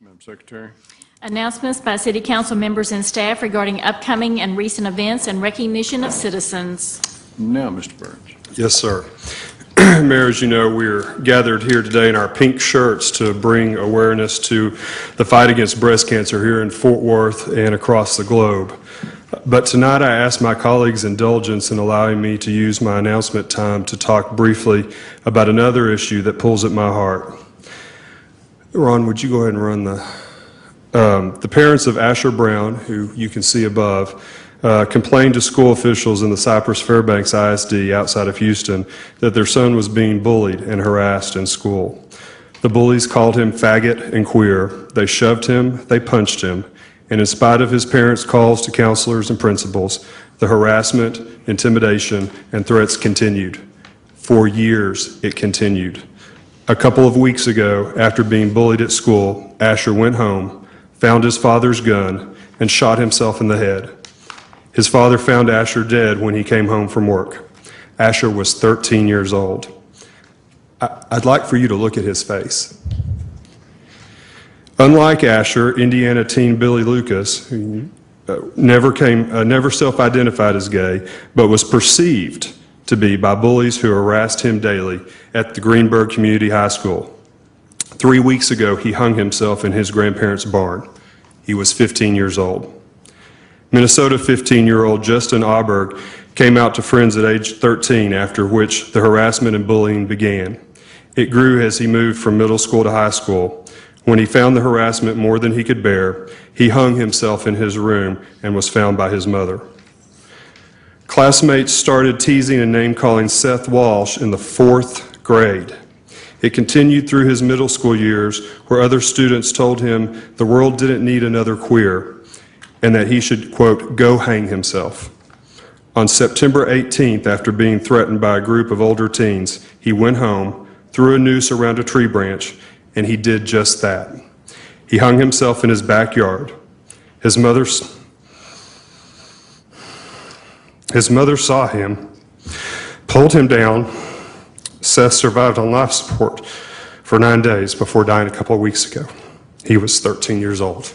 Madam Secretary. Announcements by City Council members and staff regarding upcoming and recent events and recognition of citizens. Now, Mr. Burns. Yes, sir. Mayor, as you know, we're gathered here today in our pink shirts to bring awareness to the fight against breast cancer here in Fort Worth and across the globe. But tonight I ask my colleagues' indulgence in allowing me to use my announcement time to talk briefly about another issue that pulls at my heart. Ron, would you go ahead and run the parents of Asher Brown, who you can see above, complained to school officials in the Cypress Fairbanks ISD outside of Houston that their son was being bullied and harassed in school. The bullies called him faggot and queer. They shoved him, they punched him, and in spite of his parents' calls to counselors and principals, the harassment, intimidation, and threats continued. For years, it continued. A couple of weeks ago, after being bullied at school, Asher went home, found his father's gun, and shot himself in the head. His father found Asher dead when he came home from work. Asher was 13 years old. I'd like for you to look at his face. Unlike Asher, Indiana teen Billy Lucas, who never self-identified as gay, but was perceived to be by bullies who harassed him daily at the Greenberg Community High School. 3 weeks ago, he hung himself in his grandparents' barn. He was 15 years old. Minnesota 15-year-old Justin Auberg came out to friends at age 13, after which the harassment and bullying began. It grew as he moved from middle school to high school. When he found the harassment more than he could bear, he hung himself in his room and was found by his mother. Classmates started teasing and name-calling Seth Walsh in the 4th grade. It continued through his middle school years, where other students told him the world didn't need another queer and that he should, quote, go hang himself. On September 18th, after being threatened by a group of older teens, he went home, threw a noose around a tree branch, and he did just that. He hung himself in his backyard. His mother saw him, pulled him down. Seth survived on life support for 9 days before dying a couple of weeks ago. He was 13 years old.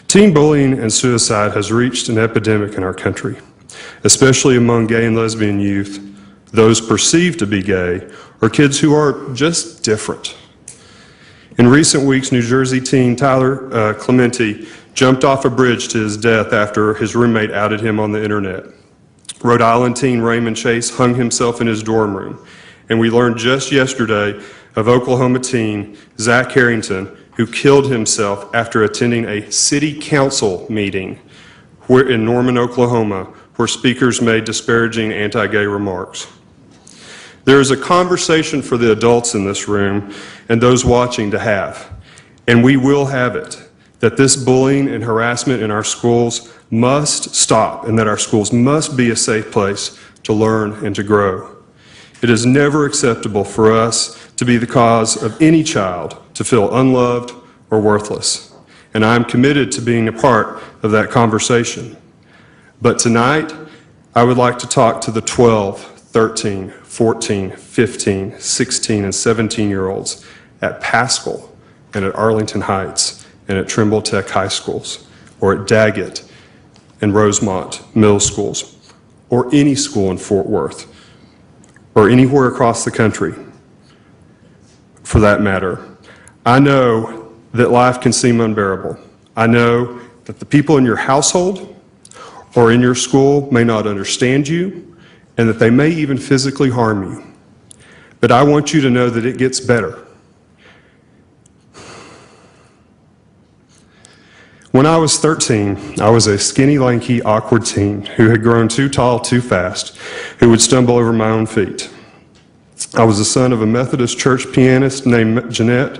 Teen bullying and suicide has reached an epidemic in our country, especially among gay and lesbian youth, those perceived to be gay, or kids who are just different. In recent weeks, New Jersey teen Tyler Clementi jumped off a bridge to his death after his roommate outed him on the internet. Rhode Island teen Raymond Chase hung himself in his dorm room. And we learned just yesterday of Oklahoma teen Zach Harrington, who killed himself after attending a city council meeting in Norman, Oklahoma, where speakers made disparaging anti-gay remarks. There is a conversation for the adults in this room and those watching to have, and we will have it, that this bullying and harassment in our schools must stop and that our schools must be a safe place to learn and to grow. It is never acceptable for us to be the cause of any child to feel unloved or worthless, and I am committed to being a part of that conversation. But tonight, I would like to talk to the 12, 13, 14, 15, 16, and 17-year-olds at Paschal and at Arlington Heights and at Trimble Tech High Schools, or at Daggett and Rosemont Middle Schools, or any school in Fort Worth, or anywhere across the country, for that matter. I know that life can seem unbearable. I know that the people in your household or in your school may not understand you, and that they may even physically harm you. But I want you to know that it gets better. When I was 13, I was a skinny, lanky, awkward teen who had grown too tall too fast, who would stumble over my own feet. I was the son of a Methodist church pianist named Jeanette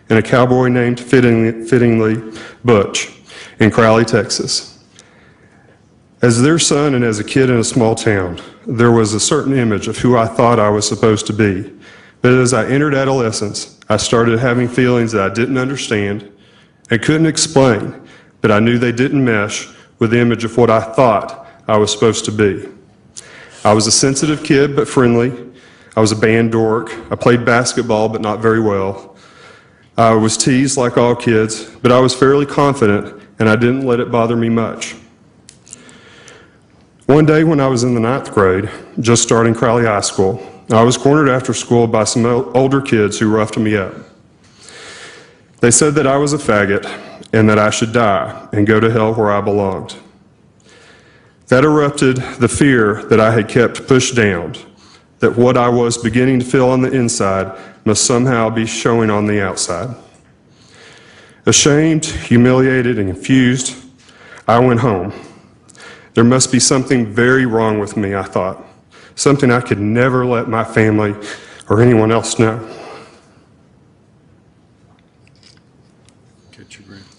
and a cowboy named fittingly Butch in Crowley, Texas. As their son and as a kid in a small town, there was a certain image of who I thought I was supposed to be. But as I entered adolescence, I started having feelings that I didn't understand and couldn't explain, but I knew they didn't mesh with the image of what I thought I was supposed to be. I was a sensitive kid, but friendly. I was a band dork. I played basketball, but not very well. I was teased like all kids, but I was fairly confident and I didn't let it bother me much. One day when I was in the 9th grade, just starting Crowley High School, I was cornered after school by some older kids who roughed me up. They said that I was a faggot and that I should die and go to hell where I belonged. That erupted the fear that I had kept pushed down, that what I was beginning to feel on the inside must somehow be showing on the outside. Ashamed, humiliated, and confused, I went home. There must be something very wrong with me, I thought, something I could never let my family or anyone else know. Catch your breath.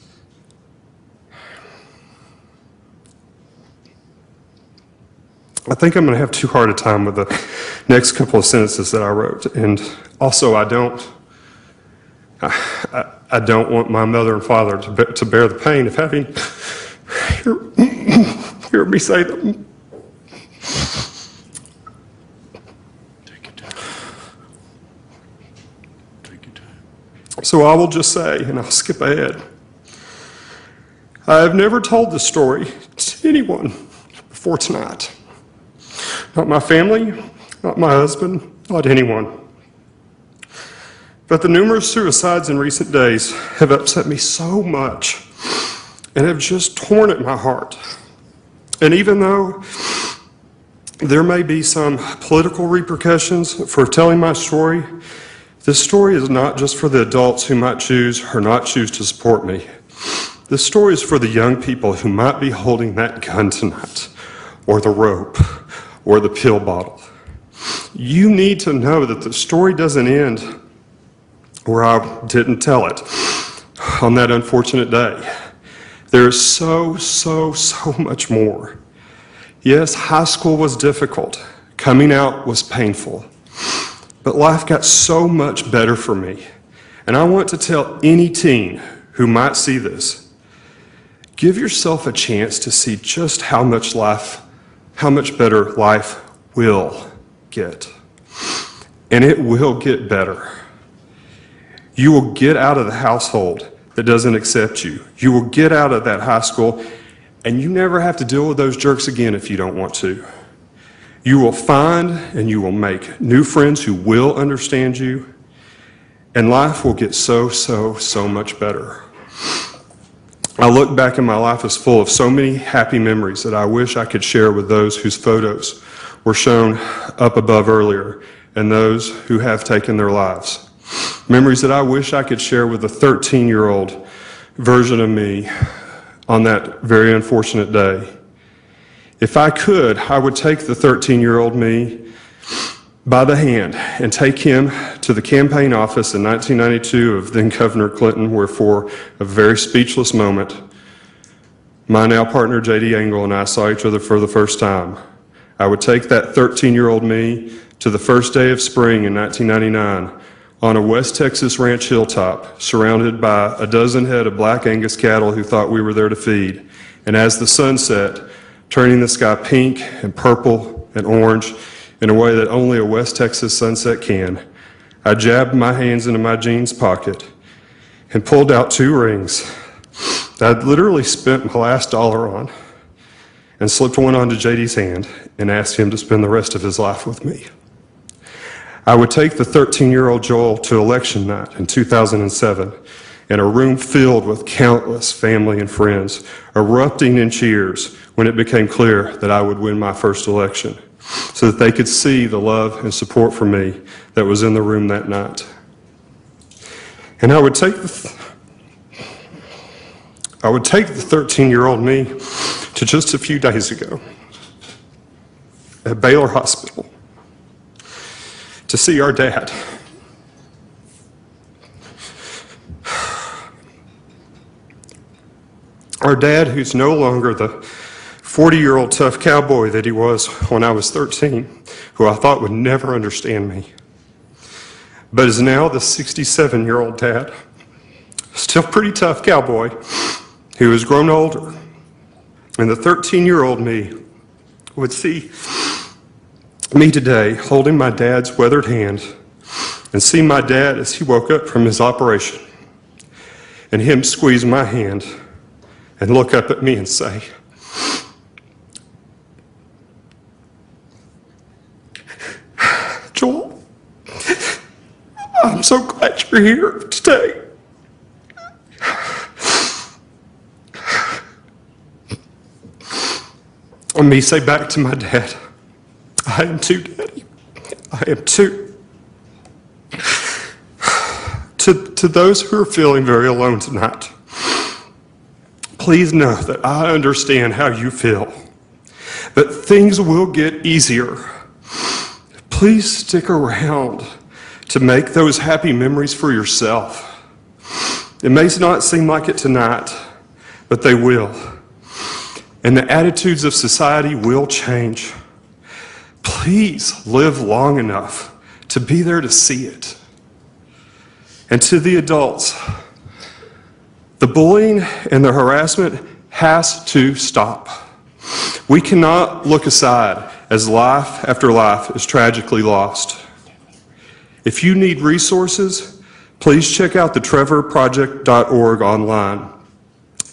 I think I'm going to have too hard a time with the next couple of sentences that I wrote. And also, I don't want my mother and father to bear the pain of having hear me say them. Take your time. Take your time. So I will just say, and I'll skip ahead, I have never told this story to anyone before tonight. Not my family, not my husband, not anyone. But the numerous suicides in recent days have upset me so much and have just torn at my heart. And even though there may be some political repercussions for telling my story, this story is not just for the adults who might choose or not choose to support me. This story is for the young people who might be holding that gun tonight, or the rope, or the pill bottle. You need to know that the story doesn't end where I didn't tell it on that unfortunate day. There's so much more. Yes, high school was difficult. Coming out was painful. But life got so much better for me. And I want to tell any teen who might see this, give yourself a chance to see just how much better life will get. And it will get better. You will get out of the household that doesn't accept you. You will get out of that high school, and you never have to deal with those jerks again if you don't want to. You will find and you will make new friends who will understand you, and life will get so much better. I look back and my life is full of so many happy memories that I wish I could share with those whose photos were shown up above earlier and those who have taken their lives. Memories that I wish I could share with the 13-year-old version of me on that very unfortunate day. If I could, I would take the 13-year-old me by the hand and take him to the campaign office in 1992 of then Governor Clinton, where for a very speechless moment, my now partner J.D. Engel and I saw each other for the first time. I would take that 13-year-old me to the first day of spring in 1999 on a West Texas ranch hilltop, surrounded by a dozen head of black Angus cattle who thought we were there to feed. And as the sun set, turning the sky pink and purple and orange in a way that only a West Texas sunset can, I jabbed my hands into my jeans pocket and pulled out 2 rings that I'd literally spent my last dollar on, and slipped one onto JD's hand and asked him to spend the rest of his life with me. I would take the 13-year-old Joel to election night in 2007 in a room filled with countless family and friends, erupting in cheers when it became clear that I would win my first election, so that they could see the love and support for me that was in the room that night. And I would take the 13-year-old me to just a few days ago at Baylor Hospital to see our dad. Our dad, who's no longer the 40-year-old tough cowboy that he was when I was 13, who I thought would never understand me, but is now the 67-year-old dad, still pretty tough cowboy, who has grown older. And the 13-year-old me would see me today holding my dad's weathered hand and see my dad as he woke up from his operation and him squeeze my hand and look up at me and say, "Joel, I'm so glad you're here today." And me say back to my dad, "I am too, Daddy. I am too." To those who are feeling very alone tonight, please know that I understand how you feel, but things will get easier. Please stick around to make those happy memories for yourself. It may not seem like it tonight, but they will. And the attitudes of society will change. Please live long enough to be there to see it. And to the adults, the bullying and the harassment has to stop. We cannot look aside as life after life is tragically lost. If you need resources, please check out the trevorproject.org online.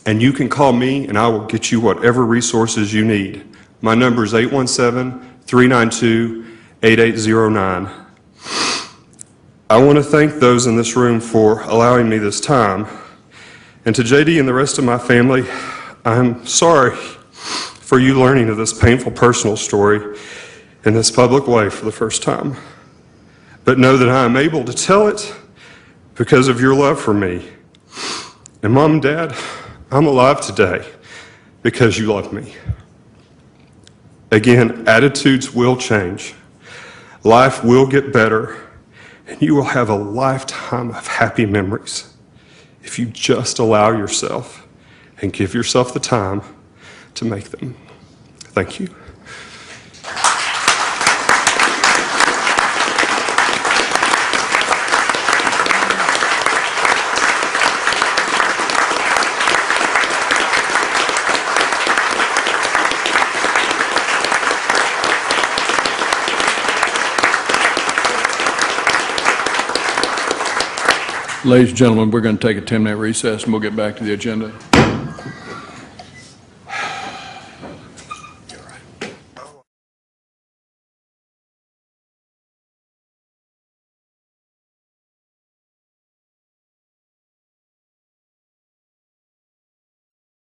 And you can call me and I will get you whatever resources you need. My number is 817-392-8809. I want to thank those in this room for allowing me this time. And to JD and the rest of my family, I'm sorry for you learning of this painful personal story in this public way for the first time. But know that I am able to tell it because of your love for me. And Mom and Dad, I'm alive today because you love me. Again, attitudes will change. Life will get better. And you will have a lifetime of happy memories if you just allow yourself and give yourself the time to make them. Thank you. Ladies and gentlemen, we're going to take a 10-minute recess and we'll get back to the agenda.